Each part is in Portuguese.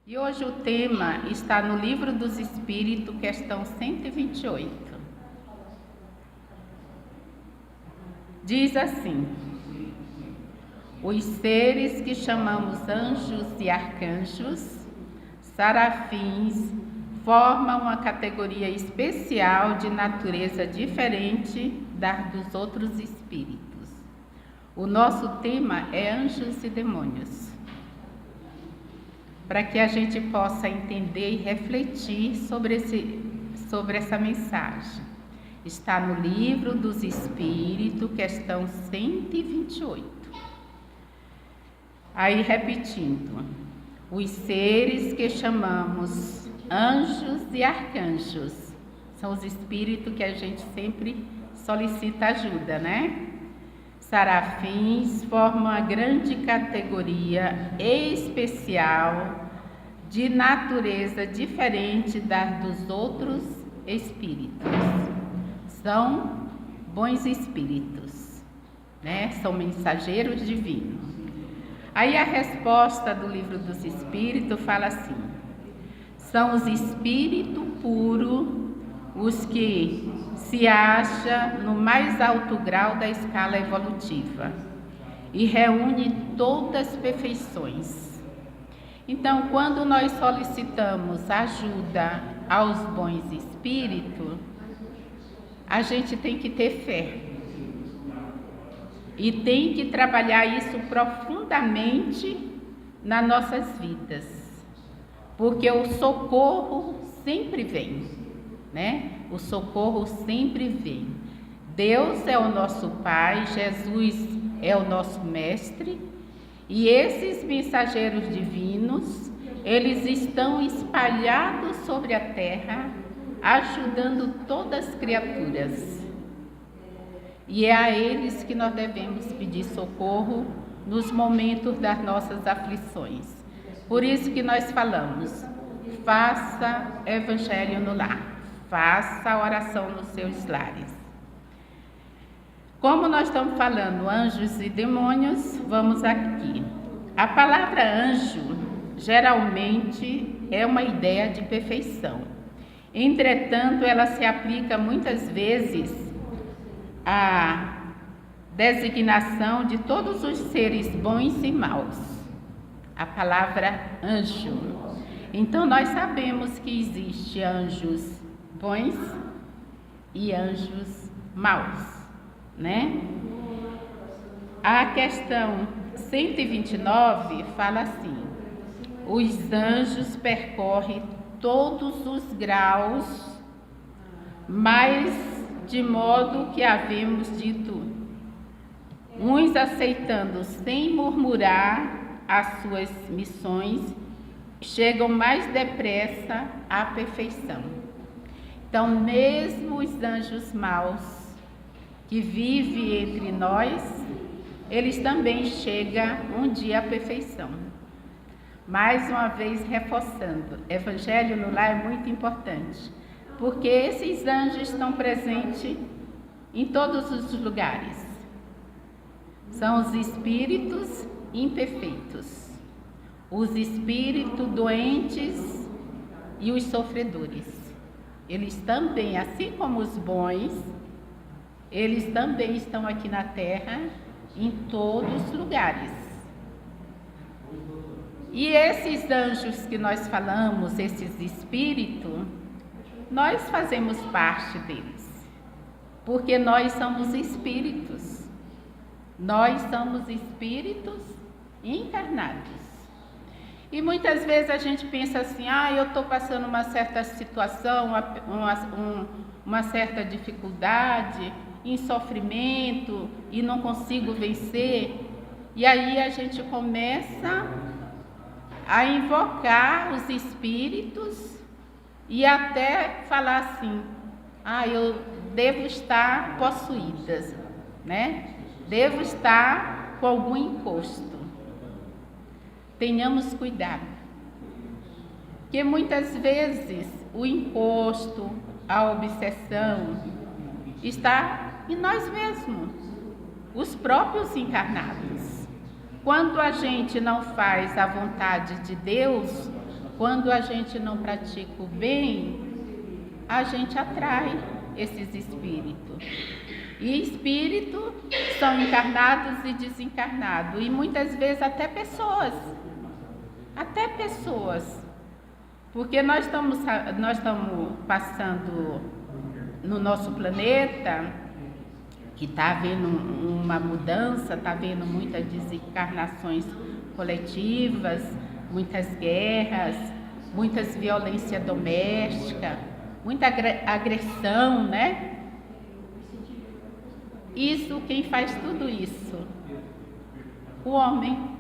E hoje o tema está no Livro dos Espíritos, questão 128. Diz assim: os seres que chamamos anjos e arcanjos, serafins, formam uma categoria especial de natureza diferente da dos outros espíritos. O nosso tema é anjos e demônios, para que a gente possa entender e refletir sobre essa mensagem. Está no Livro dos Espíritos, questão 128. Aí, repetindo: os seres que chamamos anjos e arcanjos são os espíritos que a gente sempre solicita ajuda, né? Serafins formam uma grande categoria especial de natureza diferente da dos outros espíritos. São bons espíritos, né? São mensageiros divinos. Aí a resposta do Livro dos Espíritos fala assim: são os espíritos puros os que se acham no mais alto grau da escala evolutiva e reúne todas as perfeições. Então, quando nós solicitamos ajuda aos bons espíritos, a gente tem que ter fé e tem que trabalhar isso profundamente nas nossas vidas, porque o socorro sempre vem, né? O socorro sempre vem. Deus é o nosso Pai, Jesus é o nosso Mestre, e esses mensageiros divinos, eles estão espalhados sobre a terra, ajudando todas as criaturas. E é a eles que nós devemos pedir socorro nos momentos das nossas aflições. Por isso que nós falamos: faça evangelho no lar. Faça a oração nos seus lares. Como nós estamos falando anjos e demônios, vamos aqui. A palavra anjo geralmente é uma ideia de perfeição. Entretanto, ela se aplica muitas vezes à designação de todos os seres bons e maus. A palavra anjo. Então, nós sabemos que existe anjos bons e anjos maus, né? A questão 129 fala assim: os anjos percorrem todos os graus, mas de modo que havemos dito, uns aceitando sem murmurar as suas missões, chegam mais depressa à perfeição. Então, mesmo os anjos maus que vivem entre nós, eles também chegam um dia à perfeição. Mais uma vez reforçando, evangelho no lar é muito importante, porque esses anjos estão presentes em todos os lugares. São os espíritos imperfeitos, os espíritos doentes e os sofredores. Eles também, assim como os bons, eles também estão aqui na Terra, em todos os lugares. E esses anjos que nós falamos, esses espíritos, nós fazemos parte deles, porque nós somos espíritos. Nós somos espíritos encarnados. E muitas vezes a gente pensa assim: eu estou passando uma certa situação, uma certa dificuldade, em sofrimento, e não consigo vencer. E aí a gente começa a invocar os espíritos e até falar assim: eu devo estar possuída, né? Devo estar com algum encosto. Tenhamos cuidado, porque muitas vezes o encosto, a obsessão está em nós mesmos, os próprios encarnados. Quando a gente não faz a vontade de Deus, quando a gente não pratica o bem, a gente atrai esses espíritos. E espíritos são encarnados e desencarnados, e muitas vezes até pessoas. Porque nós estamos passando no nosso planeta, que está havendo uma mudança, está havendo muitas desencarnações coletivas, muitas guerras, muitas violência doméstica, muita agressão, né? Quem faz tudo isso? O homem.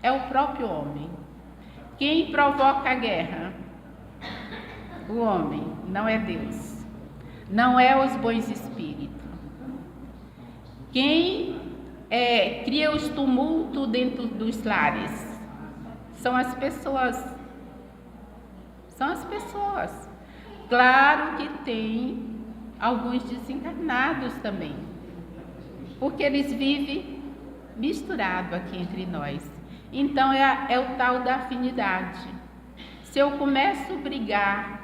É o próprio homem. Quem provoca a guerra? O homem, não é Deus. Não é os bons espíritos. Quem cria os tumultos dentro dos lares? São as pessoas. Claro que tem alguns desencarnados também, porque eles vivem misturados aqui entre nós. Então é o tal da afinidade. Se eu começo a brigar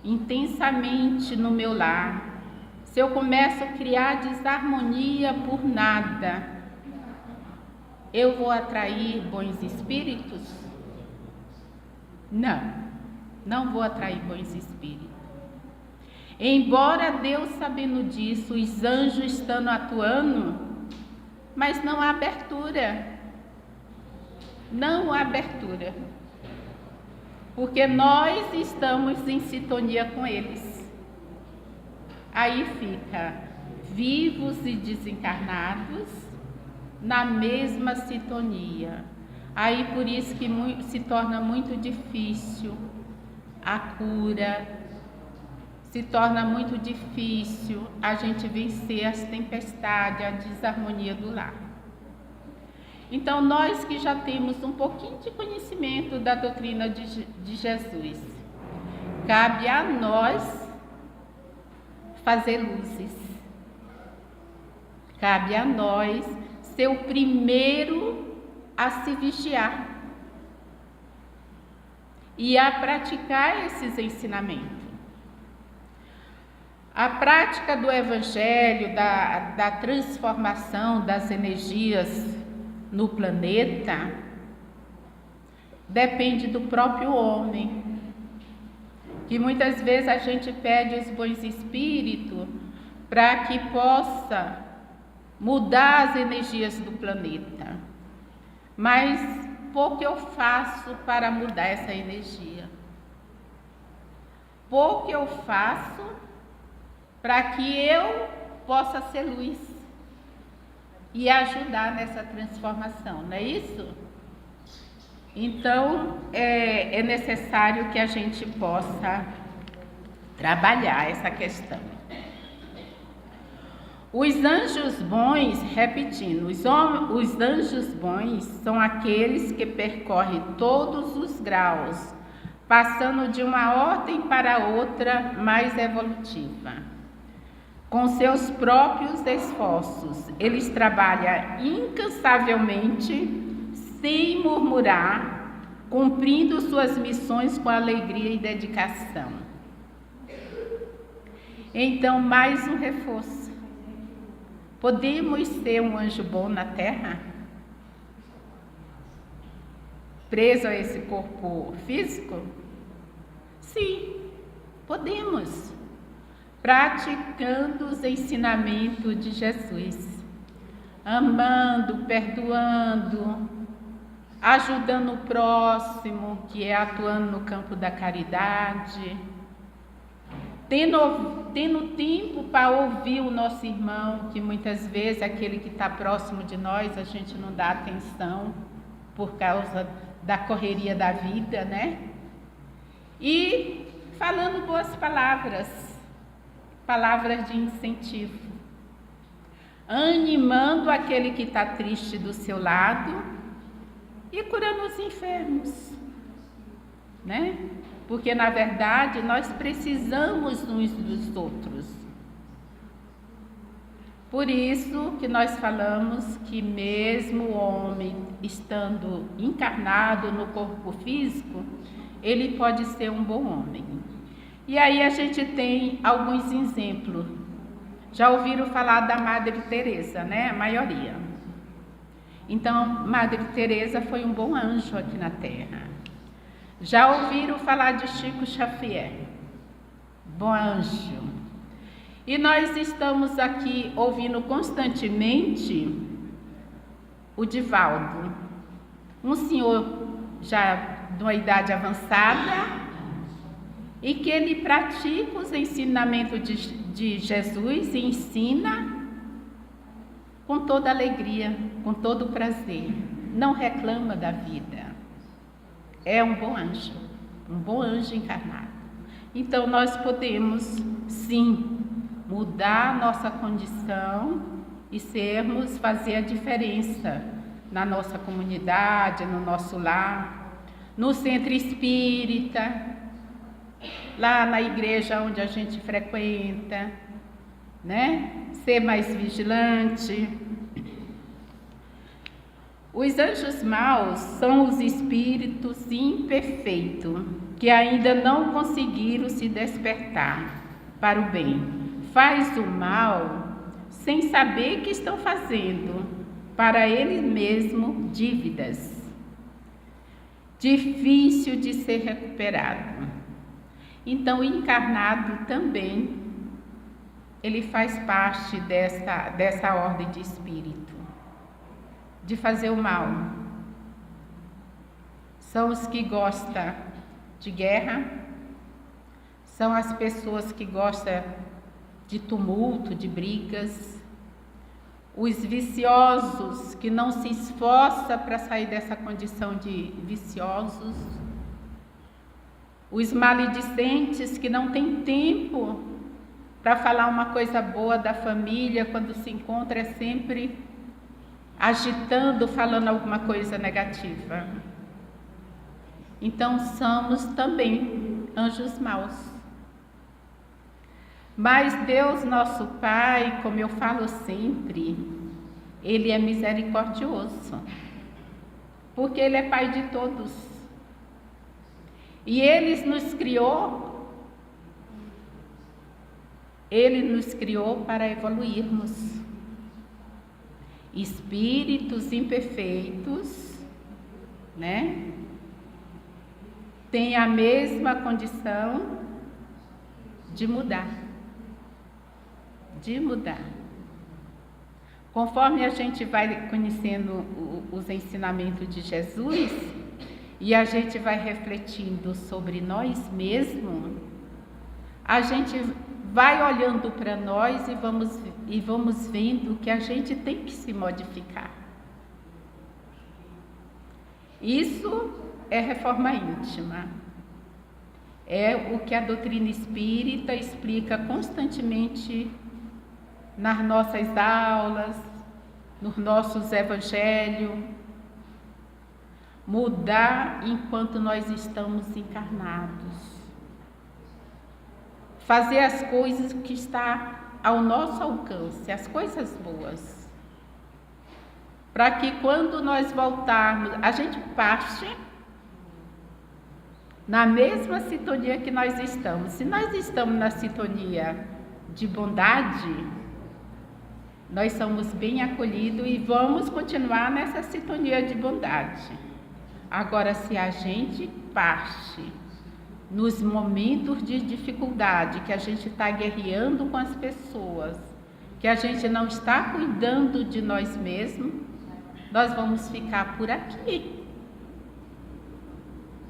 intensamente no meu lar, se eu começo a criar desarmonia por nada, eu vou atrair bons espíritos? Não vou atrair bons espíritos. Embora Deus, sabendo disso, os anjos estando atuando, mas não há abertura. Não há abertura. Porque nós estamos em sintonia com eles. Aí fica vivos e desencarnados na mesma sintonia. Aí por isso que se torna muito difícil a cura, se torna muito difícil a gente vencer as tempestades, a desarmonia do lar. Então, nós que já temos um pouquinho de conhecimento da doutrina de Jesus, cabe a nós fazer luzes. Cabe a nós ser o primeiro a se vigiar e a praticar esses ensinamentos. A prática do Evangelho, da transformação das energias no planeta, depende do próprio homem, que muitas vezes a gente pede os bons espíritos para que possa mudar as energias do planeta. Mas pouco eu faço para mudar essa energia. Pouco eu faço para que eu possa ser luz e ajudar nessa transformação, não é isso? Então, é necessário que a gente possa trabalhar essa questão. Os anjos bons, repetindo, os anjos bons são aqueles que percorrem todos os graus, passando de uma ordem para outra mais evolutiva. Com seus próprios esforços, eles trabalham incansavelmente, sem murmurar, cumprindo suas missões com alegria e dedicação. Então, mais um reforço. Podemos ser um anjo bom na Terra? Preso a esse corpo físico? Sim, podemos. Praticando os ensinamentos de Jesus, amando, perdoando, ajudando o próximo, que é atuando no campo da caridade, tendo tempo para ouvir o nosso irmão, que muitas vezes aquele que está próximo de nós, a gente não dá atenção por causa da correria da vida, né? E falando boas palavras de incentivo, animando aquele que está triste do seu lado e curando os enfermos, né? Porque, na verdade, nós precisamos uns dos outros. Por isso que nós falamos que mesmo o homem estando encarnado no corpo físico, ele pode ser um bom homem. E aí a gente tem alguns exemplos. Já ouviram falar da Madre Teresa, né? A maioria. Então, Madre Teresa foi um bom anjo aqui na Terra. Já ouviram falar de Chico Xavier? Bom anjo. E nós estamos aqui ouvindo constantemente o Divaldo, um senhor já de uma idade avançada e que ele pratica os ensinamentos de Jesus e ensina com toda alegria, com todo prazer, não reclama da vida. É um bom anjo encarnado. Então nós podemos sim mudar nossa condição e fazer a diferença na nossa comunidade, no nosso lar, no centro espírita, lá na igreja onde a gente frequenta, né? Ser mais vigilante. Os anjos maus são os espíritos imperfeitos que ainda não conseguiram se despertar para o bem. Faz o mal sem saber que estão fazendo para ele mesmo dívidas. Difícil de ser recuperado. Então, o encarnado também, ele faz parte dessa ordem de espírito, de fazer o mal. São os que gostam de guerra, são as pessoas que gostam de tumulto, de brigas, os viciosos que não se esforçam para sair dessa condição de viciosos, os maledicentes que não têm tempo para falar uma coisa boa da família, quando se encontra é sempre agitando, falando alguma coisa negativa. Então somos também anjos maus. Mas Deus, nosso Pai, como eu falo sempre, Ele é misericordioso, porque Ele é Pai de todos. E Ele nos criou para evoluirmos. Espíritos imperfeitos, né? Têm a mesma condição de mudar. Conforme a gente vai conhecendo os ensinamentos de Jesus e a gente vai refletindo sobre nós mesmos, a gente vai olhando para nós e vamos vendo que a gente tem que se modificar. Isso é reforma íntima. É o que a doutrina espírita explica constantemente nas nossas aulas, nos nossos evangelhos. Mudar enquanto nós estamos encarnados. Fazer as coisas que estão ao nosso alcance, as coisas boas. Para que quando nós voltarmos, a gente parte na mesma sintonia que nós estamos. Se nós estamos na sintonia de bondade, nós somos bem acolhidos e vamos continuar nessa sintonia de bondade. Agora, se a gente parte nos momentos de dificuldade, que a gente está guerreando com as pessoas, que a gente não está cuidando de nós mesmos, nós vamos ficar por aqui,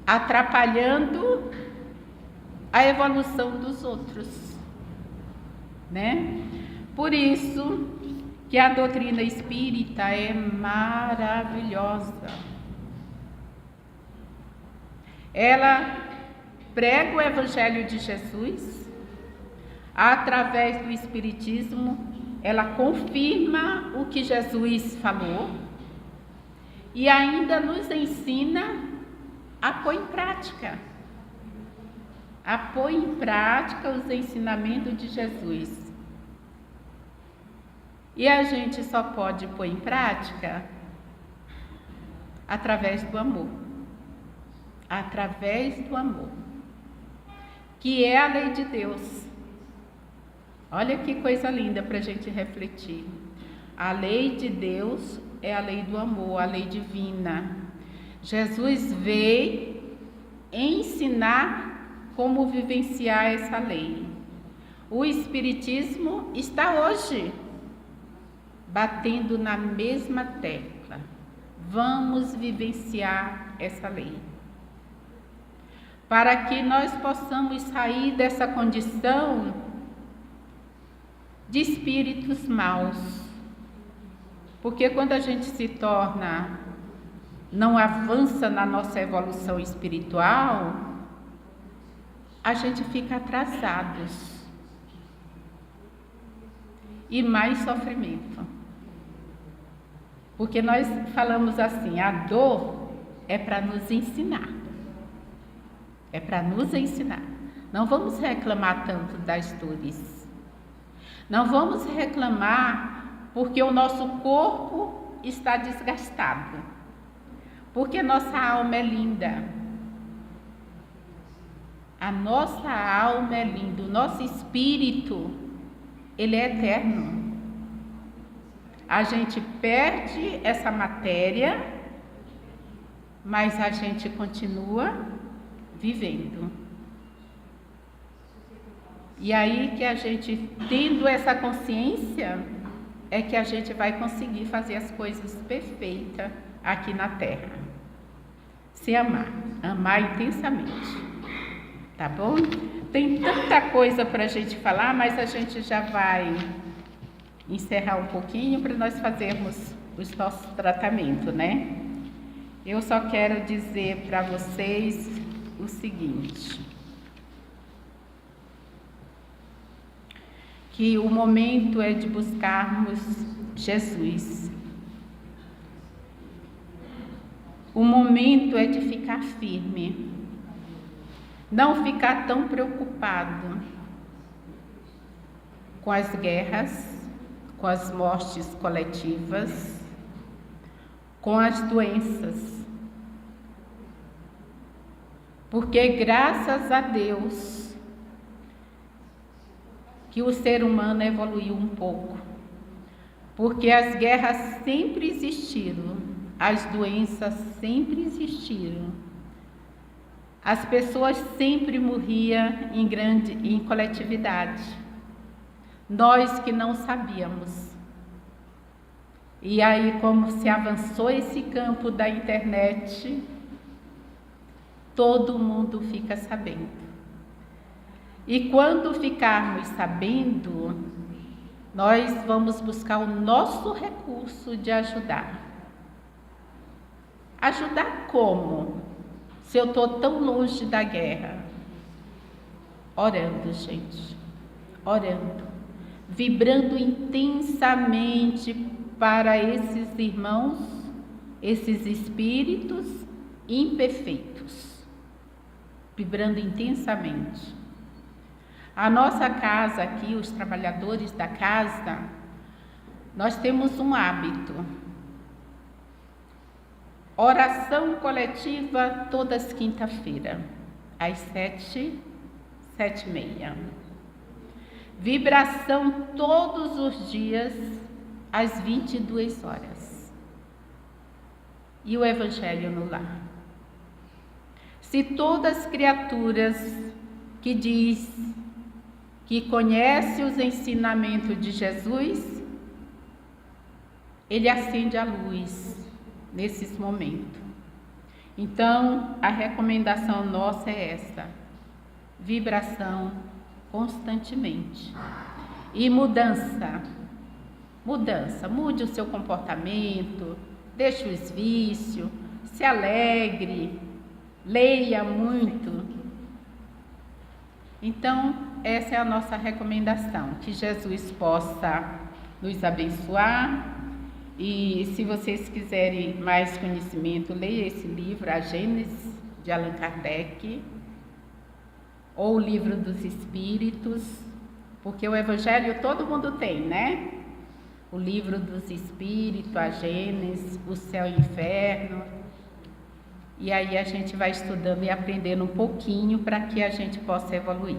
atrapalhando a evolução dos outros, né? Por isso que a doutrina espírita é maravilhosa. Ela prega o Evangelho de Jesus, através do Espiritismo, ela confirma o que Jesus falou e ainda nos ensina a pôr em prática. A pôr em prática os ensinamentos de Jesus. E a gente só pode pôr em prática através do amor. Através do amor, que é a lei de Deus. Olha que coisa linda para a gente refletir. A lei de Deus é a lei do amor, a lei divina. Jesus veio ensinar como vivenciar essa lei. O Espiritismo está hoje batendo na mesma tecla. Vamos vivenciar essa lei, para que nós possamos sair dessa condição de espíritos maus. Porque quando a gente se torna, não avança na nossa evolução espiritual, a gente fica atrasados. E mais sofrimento. Porque nós falamos assim, a dor é para nos ensinar. É para nos ensinar. Não vamos reclamar tanto das dores. Não vamos reclamar porque o nosso corpo está desgastado. Porque nossa alma é linda. A nossa alma é linda. O nosso espírito, ele é eterno. A gente perde essa matéria, mas a gente continua vivendo. E aí que a gente, tendo essa consciência, é que a gente vai conseguir fazer as coisas perfeitas aqui na Terra. Se amar, amar intensamente, tá bom? Tem tanta coisa para a gente falar, mas a gente já vai encerrar um pouquinho para nós fazermos o nosso tratamento, né? Eu só quero dizer para vocês o seguinte, que o momento é de buscarmos Jesus. O momento é de ficar firme, não ficar tão preocupado com as guerras, com as mortes coletivas, com as doenças. Porque graças a Deus que o ser humano evoluiu um pouco. Porque as guerras sempre existiram, as doenças sempre existiram. As pessoas sempre morriam em coletividade. Nós que não sabíamos. E aí, como se avançou esse campo da internet, todo mundo fica sabendo. E quando ficarmos sabendo, nós vamos buscar o nosso recurso de ajudar. Ajudar como? Se eu estou tão longe da guerra? Orando, gente. Orando. Vibrando intensamente para esses irmãos, esses espíritos imperfeitos. Vibrando intensamente. A nossa casa aqui, os trabalhadores da casa, nós temos um hábito. Oração coletiva todas quinta-feira, às 7h, 7h30. Vibração todos os dias, às 22 horas. E o Evangelho no lar. Se todas as criaturas que diz que conhece os ensinamentos de Jesus, ele acende a luz nesses momentos. Então, a recomendação nossa é essa: vibração constantemente. E mudança. Mude o seu comportamento, deixe os vícios, se alegre, leia muito. Então, essa é a nossa recomendação, que Jesus possa nos abençoar. E se vocês quiserem mais conhecimento, leia esse livro, A Gênese, de Allan Kardec, ou o Livro dos Espíritos, porque o Evangelho todo mundo tem, né? o livro dos Espíritos, a Gênesis, o Céu e o Inferno. E aí a gente vai estudando e aprendendo um pouquinho para que a gente possa evoluir.